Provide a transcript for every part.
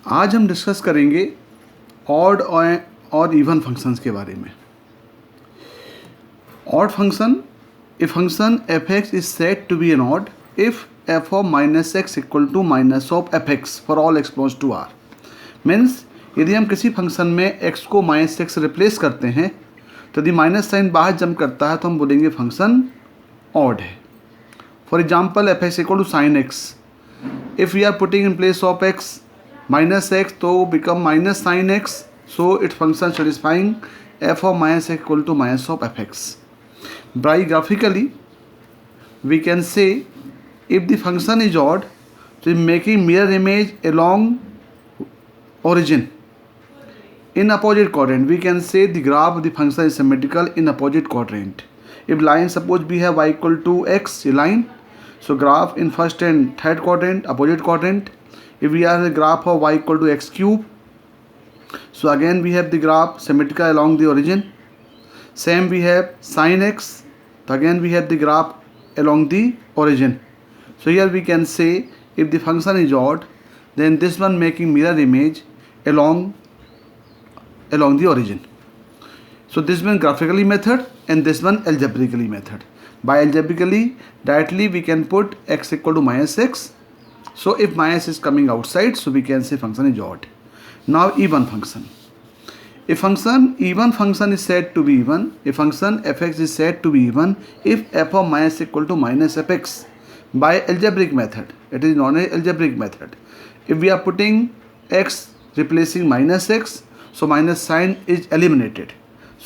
आज हम डिस्कस करेंगे ऑड और इवन फंक्शंस के बारे में। Odd function, a function f x is said to be an odd if f of minus x equal to minus of f x for all x belongs to R. Means यदि हम किसी function में x को minus x replace करते हैं तो यदि minus sign बाहर जंप करता है तो हम बोलेंगे फंक्शन ऑड है। For example f x equal to sine x, if we are putting in place of x minus x तो become minus sin x, so its function satisfying f of minus x equal to minus of fx. By graphically we can say if the function is odd, so making mirror image along origin in opposite quadrant, we can say the graph of the function is symmetrical in opposite quadrant. If line suppose we have y equal to x line, so graph in first and third quadrant, opposite quadrant. If we have the graph of y equal to x cube, so again we have the graph symmetrical along the origin. Same we have sin x, so again we have the graph along the origin. So here we can say if the function is odd, then this one making mirror image along the origin. So this one graphically method and this one algebraically method. By algebraically directly we can put x equal to minus x. So if minus is coming outside, so we can say function is odd. Now even function. A function, even function is said to be even. A function fx is said to be even if f of minus equal to minus fx by algebraic method. It is known as algebraic method. If we are putting x replacing minus x, so minus sign is eliminated.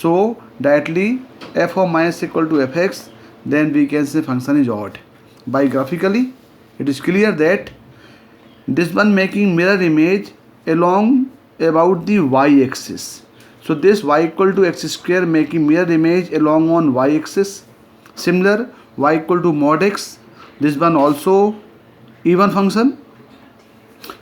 So directly f of minus equal to fx, then we can say function is odd. By graphically, it is clear that this one making mirror image along about the y-axis. So this y equal to x square making mirror image along on y-axis. Similar y equal to mod x. This one also even function.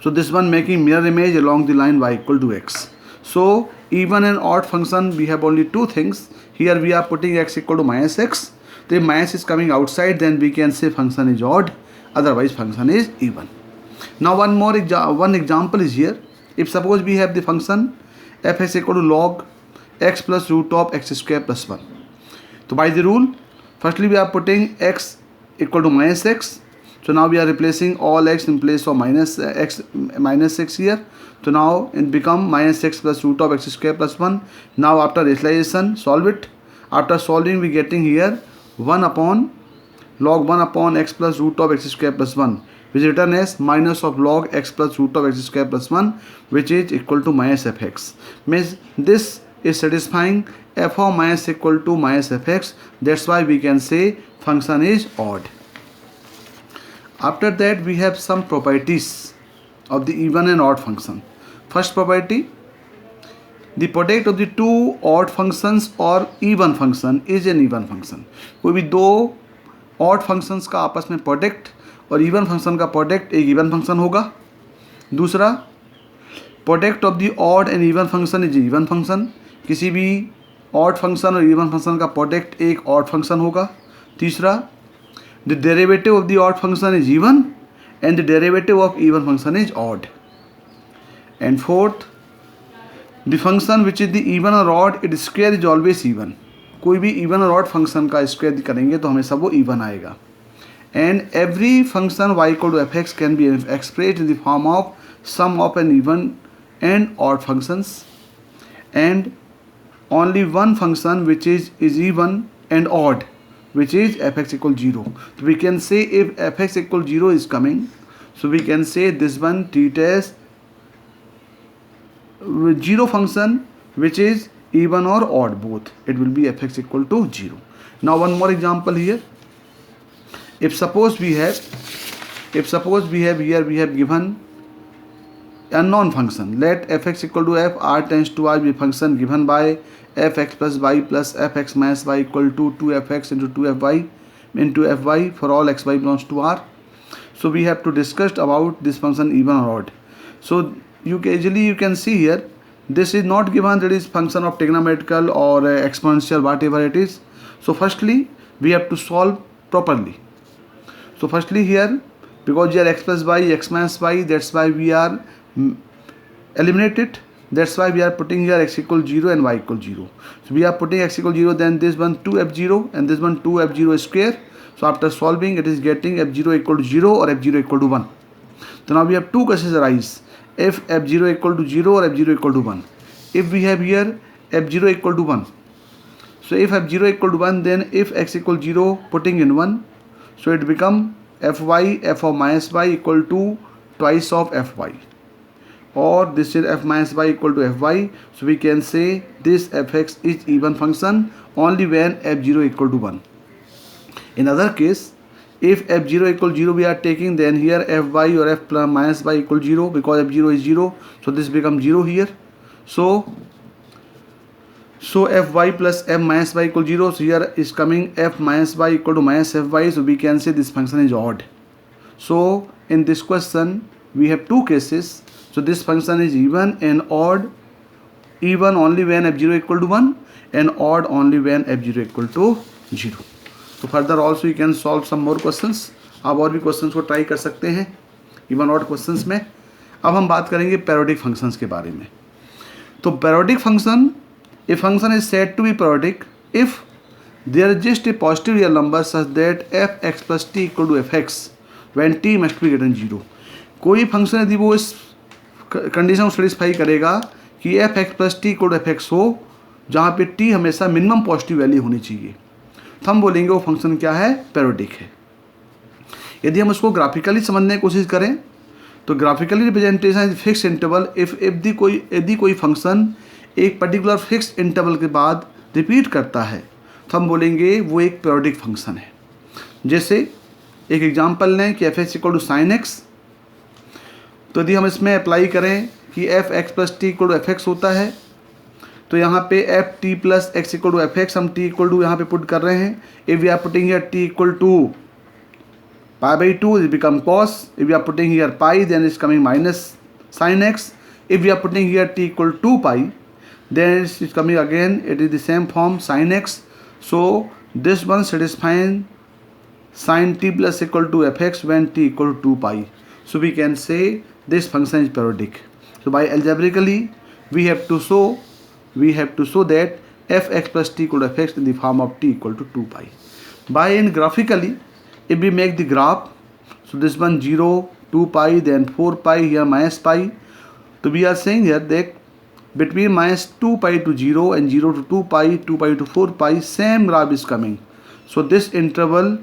So this one making mirror image along the line y equal to x. So even and odd function we have only two things. Here we are putting x equal to minus x. The minus is coming outside, then we can say function is odd. Otherwise function is even. Now one example is here. If suppose we have the function f is equal to log x plus root of x square plus 1. So by the rule, firstly we are putting x equal to minus x. So now we are replacing all x in place of minus x here. So now it become minus x plus root of x square plus 1. Now after rationalization, solve it. After solving, we getting here 1 upon log 1 upon x plus root of x square plus 1, which is written as minus of log x plus root of x square plus 1, which is equal to minus fx. Means this is satisfying f of minus equal to minus fx. That's why we can say function is odd. After that we have some properties of the even and odd function. First property, the product of the two odd functions or even function is an even function. कोई भी दो odd functions का आपस में product और even function का product एक even function होगा. दूसरा, product of the odd and even function is even function. किसी भी ऑड फंक्शन और इवन फंक्शन का प्रोडक्ट एक ऑड फंक्शन होगा. तीसरा, the derivative of the odd function is even and the derivative of even function is odd. And fourth, the function which is the even और odd, it square is always even. कोई भी even और odd function का square करेंगे तो हमेशा वो even आएगा. And every function y equal to fx can be expressed in the form of sum of an even and odd functions, and only one function which is even and odd, which is fx equal 0. So we can say if fx equal 0 is coming, so we can say this one treat as 0 function which is even or odd both. It will be fx equal to 0. Now one more example here. If suppose we have here we have given a non function. Let fx equal to f, r tends to r be function given by fx plus y plus fx minus y equal to 2fx into 2fy into fy for all xy belongs to r. So we have to discuss about this function even or odd. So you can see here this is not given that is function of trigonometrical or exponential whatever it is. So firstly we have to solve properly. So firstly here, because here x plus y, x minus y, that's why we are eliminate it. That's why we are putting here x equal 0 and y equal 0. So we are putting x equal 0, then this one 2f0 and this one 2f0 square. So after solving, it is getting f0 equal to 0 or f0 equal to 1. So now we have two cases arise, if f0 equal to 0 or f0 equal to 1. If we have here f0 equal to 1, so if f0 equal to 1, then if x equal 0, putting in 1, so it become fy, f of minus y equal to twice of fy, or this is f minus y equal to fy. So we can say this fx is even function only when f0 equal to 1. In other case, if f0 equal 0 we are taking, then here fy or f plus minus y equal 0, because f0 is 0, so this becomes 0 here. So fy plus f minus y equal 0, so here is coming f minus y equal to minus fy, so we can say this function is odd. So in this question we have two cases. So this function is even and odd. Even only when f0 equal to 1 and odd only when f0 equal to 0. So further also you can solve some more questions. आप और भी questions को try कर सकते हैं even odd questions में. अब हम बात करेंगे पेरियोडिक फंक्शंस के बारे में. तो periodic function, a function is said to be periodic if there is just a positive real number such that f x plus t equal to F x when t must be greater than 0. कोई function यदि वो इस condition को satisfy करेगा कि f x plus t equal to F x हो, जहाँ पे टी हमेशा मिनिमम पॉजिटिव वैल्यू होनी चाहिए, तो हम बोलेंगे वो फंक्शन क्या है, पेरियोडिक है. यदि हम उसको ग्राफिकली समझने की कोशिश करें तो graphically representation is fix interval. यदि कोई फंक्शन एक पर्टिकुलर फिक्स इंटरवल के बाद रिपीट करता है तो हम बोलेंगे वो एक पेरियोडिक फंक्शन है. जैसे एक एग्जांपल लें कि f x equal to sine x. तो यदि हम इसमें अप्लाई करें कि f x plus t equal to F x होता है, तो यहाँ पे f T plus x equal to F x हम टी इक्वल टू यहाँ पे पुट कर रहे हैं. If we are putting here t equal to pi by 2 it become cos. If we are putting here pi then is coming minus sine x. If we are putting here t equal to pi then it is coming again it is the same form sine x. So this one satisfying sin t plus equal to fx when t equal to 2 pi. So we can say this function is periodic. So by algebraically we have to show that fx plus t equal to fx in the form of t equal to 2 pi. By in graphically, if we make the graph, so this one 0, 2 pi, then 4 pi, here minus pi. So we are saying here that between minus 2 pi to 0 and 0 to 2 pi, 2 pi to 4 pi, same graph is coming. So this interval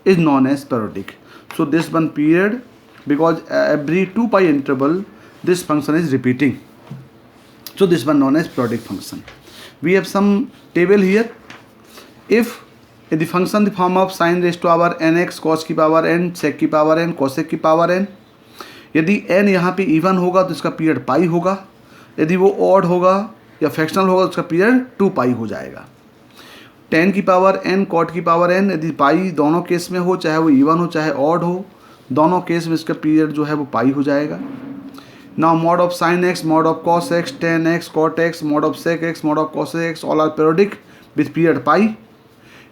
is known as periodic. So this one period, because every 2 pi interval this function is repeating, so this one known as periodic function. We have some table here. If the function the form of sin raised to power nx cos की power n sec की power n cosec की power n, यदि n यहाँ पे even होगा तो इसका period पाई होगा. यदि वो ऑड होगा या फ्रैक्शनल होगा तो उसका पीरियड 2 पाई हो जाएगा. tan की पावर n cot की पावर n, यदि पाई दोनों केस में हो, चाहे वो इवन हो चाहे ऑड हो, दोनों केस में इसका पीरियड जो है वो पाई हो जाएगा. Now mod of sine x, mod of cos X, tan X, cot X, mod of sec X, mod of cos X, all are periodic with period pi.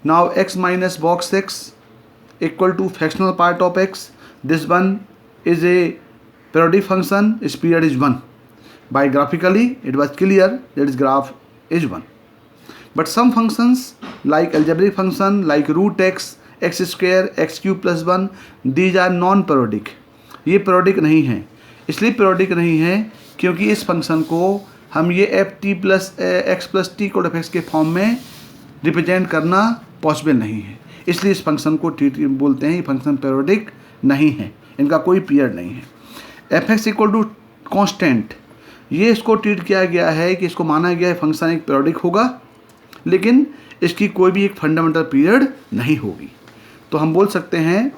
Now X minus box X equal to fractional part of X. This one is a periodic function, इस period is 1. By graphically it was clear that is graph is 1. But some functions like algebraic function like root x, x square, x cube plus 1, these are non-periodic. ये periodic नहीं है. इसलिए periodic नहीं है क्योंकि इस function को हम ये F T plus x plus T code F X के फॉर्म में रिप्रेजेंट करना पॉसिबल नहीं है. इसलिए इस फंक्शन को बोलते हैं ये फंक्शन periodic नहीं है, इनका कोई पीरियड नहीं है. F x equal to constant, ये इसको ट्रीट किया गया है कि इसको माना गया है फंक्शन एक periodic होगा, लेकिन इसकी कोई भी एक फंडामेंटल पीरियड नहीं होगी. तो हम बोल सकते हैं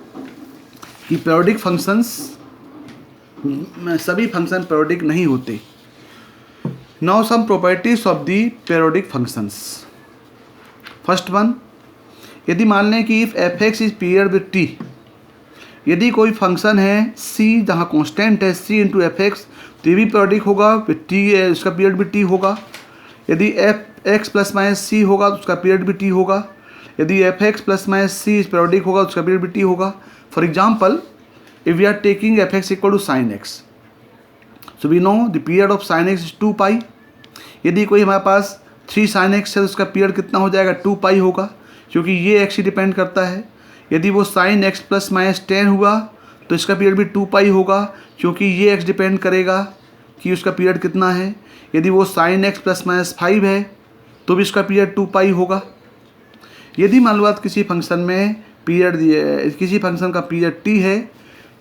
कि पेरियोडिक फंक्शंस, सभी फंक्शन पेरियोडिक नहीं होते. Now some properties of the periodic functions. First one, यदि मान लें कि if f x is period with t, यदि कोई फंक्शन है सी जहाँ कॉन्स्टेंट है सी इंटू एफ एक्स, तो ये भी पेरियोडिक होगा विथ टी, इसका पीरियड भी टी होगा. यदि f x plus minus c होगा तो उसका पीरियड भी टी होगा. यदि f x plus minus c periodic होगा तो उसका पीरियड भी टी होगा. For example, if we are taking f x equal to sine x, so we know the period of sine x is 2 pi. यदि कोई हमारे पास 3 साइन एक्स है तो उसका पीरियड कितना हो जाएगा, 2 पाई होगा, क्योंकि ये एक्स ही डिपेंड करता है। यदि वो साइन एक्स प्लस माइनस 10 हुआ तो इसका पीरियड भी 2 पाई होगा, क्योंकि ये एक्स डिपेंड करेगा कि उसका पीरियड कितना है। यदि वो साइन एक्स प्लस माइनस 5 है तो भी इसका पीरियड 2 पाई होगा। यदि मान लो किसी फंक्शन में किसी फंक्शन का पीरियड t है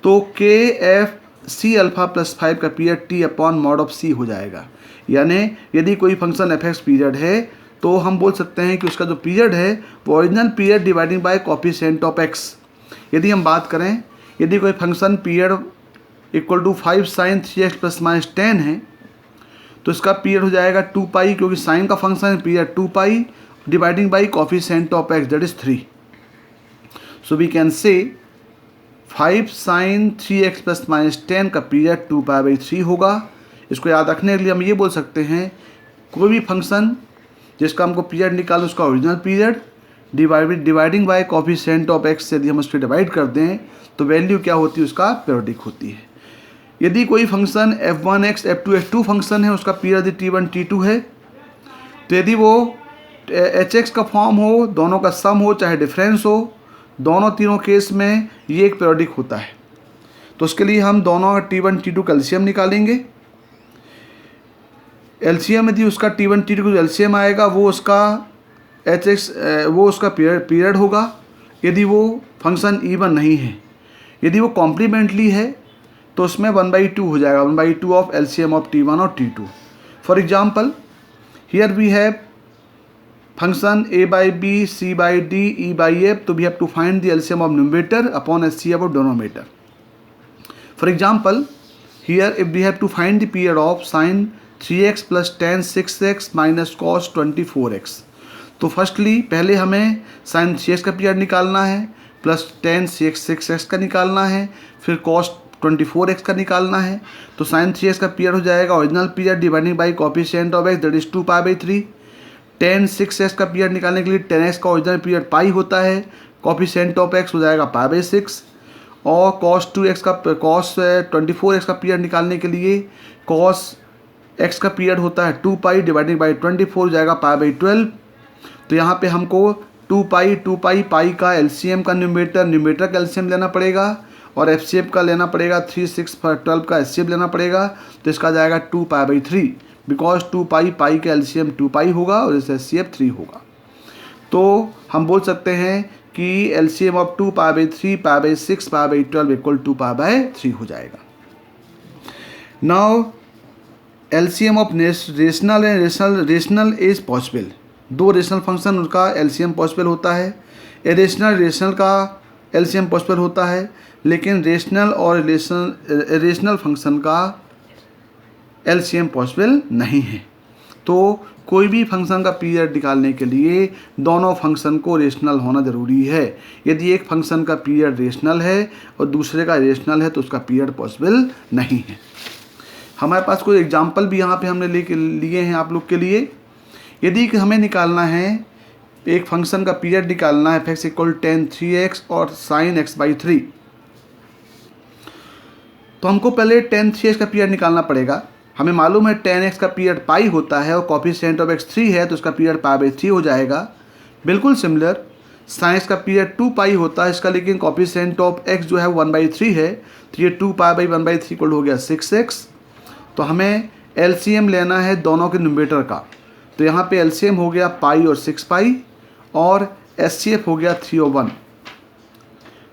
तो के एफ सी अल्फ़ा प्लस 5 का period t upon mod of c हो जाएगा। यानी यदि कोई फंक्शन एफ एक्स पीरियड है तो हम बोल सकते हैं कि उसका जो पीरियड है वो original period dividing by coefficient of x। यदि हम बात करें, यदि कोई function period equal to 5 sine 3x plus minus 10 है तो इसका पीरियड हो जाएगा 2 पाई, क्योंकि साइन का फंक्शन है, period 2 pi dividing by coefficient of x that is 3। So we can say 5 sine 3x plus minus 10 का पीरियड 2 पाई बाई 3 होगा। इसको याद रखने के लिए हम ये बोल सकते हैं कोई भी फंक्शन जिसका हमको पीरियड निकालो उसका original period dividing by coefficient of x से यदि हम उसको डिवाइड कर दें तो वैल्यू क्या होती है, उसका पीरियडिक होती है। यदि कोई function f1x f2 x2 function है, उसका पीरियड t1 t2 है, तो यदि वो hx का फॉर्म हो, दोनों का सम हो चाहे डिफरेंस हो, दोनों तीनों केस में ये एक पीरियडिक होता है। तो उसके लिए हम दोनों t1 t2 का एलसीएम निकालेंगे। एलसीएम यदि उसका t1 t2 का एलसीएम आएगा वो उसका पीरियड होगा। यदि वो फंक्शन इवन नहीं है, यदि वो कॉम्प्लीमेंटली है तो उसमें 1/2 हो जाएगा, 1/2 ऑफ एलसीएम ऑफ t1 और t2। For example here we have function a by b, c by d, e by f, so we have to find the LCM of numerator upon HCF of denominator. For example, here if we have to find the period of sin 3x plus tan 6x minus cos 24x, तो firstly पहले हमें sin 3x का period निकालना है, plus tan 6x का निकालना है, फिर cos 24x का निकालना है। तो sin 3x का पीरियड हो जाएगा original period dividing by coefficient of x that is 2 pi by 3। tan 6x का पीरियड निकालने के लिए tan x का ओरिजिनल पीरियड पाई होता है, कोफिशिएंट ऑफ x हो जाएगा पाई बाई 6। और cos 24x का पीरियड निकालने के लिए cos x का पीरियड होता है 2 पाई डिवाइडिंग बाई 24 हो जाएगा पाई बाई 12। तो यहाँ पे हमको 2 पाई का एलसीएम का न्यूमरेटर का एलसीएम लेना पड़ेगा और एफसीएफ का लेना पड़ेगा, 3 6 12 का एचसीएफ लेना पड़ेगा। तो इसका जाएगा 2 पाई बाई 3, बिकॉज 2 पाई का एलसीएम 2 पाई होगा और इससे एचसीएफ 3 होगा। तो हम बोल सकते हैं कि LCM of 2 pi by 3 pi by 6 pi by 12 equal 2 pi by 3 हो जाएगा। Now LCM of rational and rational is possible. दो रेशनल फंक्शन उनका एलसीएम पॉसिबल होता है, रेशनल का एलसीएम पॉसिबल होता है, लेकिन रेशनल और रेशनल फंक्शन का एलसीएम पॉसिबल नहीं है। तो कोई भी फंक्शन का पीरियड निकालने के लिए दोनों फंक्शन को रेशनल होना ज़रूरी है। यदि एक फंक्शन का पीरियड रेशनल है और दूसरे का रेशनल है तो उसका पीरियड पॉसिबल नहीं है। हमारे पास कोई एग्जांपल भी यहाँ पे हमने लिए हैं आप लोग के लिए। यदि हमें निकालना है एक फंक्शन का पीरियड निकालना है f इक्वल tan 3x और sin x बाई 3, तो हमको पहले tan 3x का पीरियड निकालना पड़ेगा। हमें मालूम है tan x का पीरियड पाई होता है और कोफिशिएंट ऑफ x 3 है तो उसका पीरियड पाई बाई 3 हो जाएगा। बिल्कुल सिमिलर sin x का पीरियड 2 पाई होता है, इसका लेकिन कोफिशिएंट ऑफ x जो है 1/3 है, तो ये 2 पाई बाई 1/3 इक्वल हो गया 6x। तो हमें एलसीएम लेना है दोनों के न्यूमरेटर का, तो यहाँ पे एलसीएम हो गया पाई और 6 पाई और एचसीएफ हो गया 3 और 1।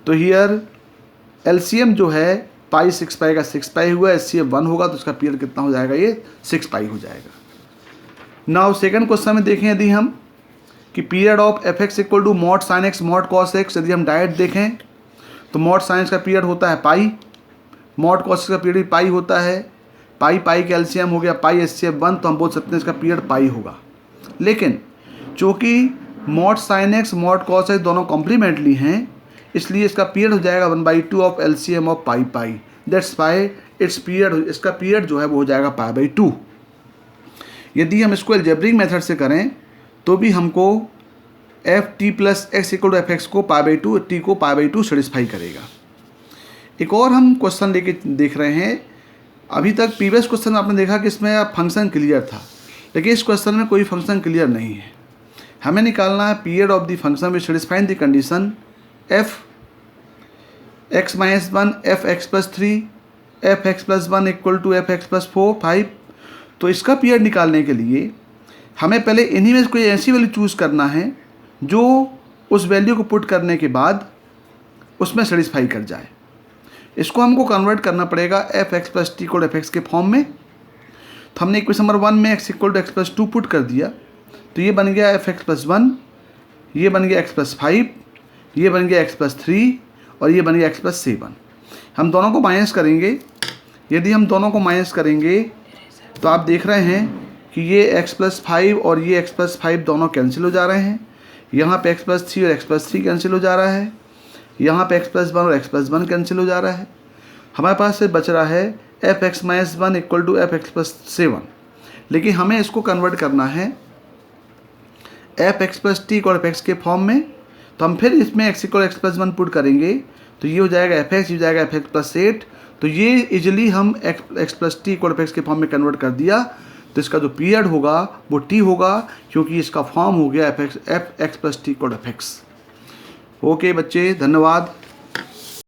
तो हियर एलसीएम जो है पाई 6 पाई का 6 पाई हुआ, एचसीएफ 1 होगा, तो उसका पीरियड कितना हो जाएगा, ये 6 पाई हो जाएगा। नाउ सेकंड क्वेश्चन में देखें यदि हम कि period of f x equal to mod sine x mod cos x, यदि हम डायरेक्ट देखें तो मॉड साइन एक्स का पीरियड होता है पाई, मॉड कॉस एक्स का पीरियड पाई होता है, पाई का एलसीएम हो गया पाई एचसीएफ 1, तो हम बोल सकते हैं इसका पीरियड पाई होगा। लेकिन चूँकि mod sine x mod cos x दोनों कॉम्प्लीमेंटली हैं, इसलिए इसका पीरियड हो जाएगा 1/2 of LCM of pi. That's why इसका पीरियड जो है वो हो जाएगा पाई बाई 2। यदि हम इसको एल्जेब्रिक मेथड से करें तो भी हमको F T plus x equal to F X को पाई बाई 2 टी को पाई बाई 2 सेटिस्फाई करेगा। एक और हम क्वेश्चन लेके देख रहे हैं अभी तक प्रीवियस क्वेश्चन में आपने देखा कि इसमें फंक्शन क्लियर था, लेकिन इस क्वेश्चन में कोई फंक्शन क्लियर नहीं है। हमें निकालना है period of the function which satisfying the condition F X minus 1 F x plus 3 F x plus 1 equal to F x plus 4 5। तो इसका पीरियड निकालने के लिए हमें पहले इन्हीं में कोई ऐसी वैल्यू चूज़ करना है जो उस वैल्यू को पुट करने के बाद उसमें सेटिस्फाई कर जाए। इसको हमको कन्वर्ट करना पड़ेगा एफ एक्स प्लस टी को एफ एक्स के फॉर्म में। तो हमने इक्वेशन नंबर 1 में X equal to X plus 2 put कर दिया, तो ये बन गया एफ एक्स प्लस 1, ये बन गया एक्स प्लस 5, ये बन गया एक्स प्लस 3 और ये बन गया एक्स प्लस 7। हम दोनों को माइनस करेंगे। यदि हम दोनों को माइनस करेंगे तो आप देख रहे हैं कि ये x प्लस 5 और ये x प्लस 5 दोनों कैंसिल हो जा रहे हैं। यहाँ पे x प्लस 3 और x प्लस 3 कैंसिल हो जा रहा है। यहाँ पे x प्लस 1 और x प्लस 1 कैंसिल हो जा रहा है। हमारे पास से बच रहा है F X minus 1 equal to F x plus 7। लेकिन हमें इसको कन्वर्ट करना है एफ एक्स प्लस टी और एफ एक्स के फॉर्म में। तो हम फिर इसमें x equal X plus 1 put करेंगे, तो ये हो जाएगा एफ एक्स, ये हो जाएगा एफ एक्स प्लस 8। तो ये इजिली हम x plus t equal F X के फॉर्म में कन्वर्ट कर दिया। तो इसका जो पीरियड होगा वो टी होगा, क्योंकि इसका फॉर्म हो गया F x plus t equal F x. Okay बच्चे, धन्यवाद।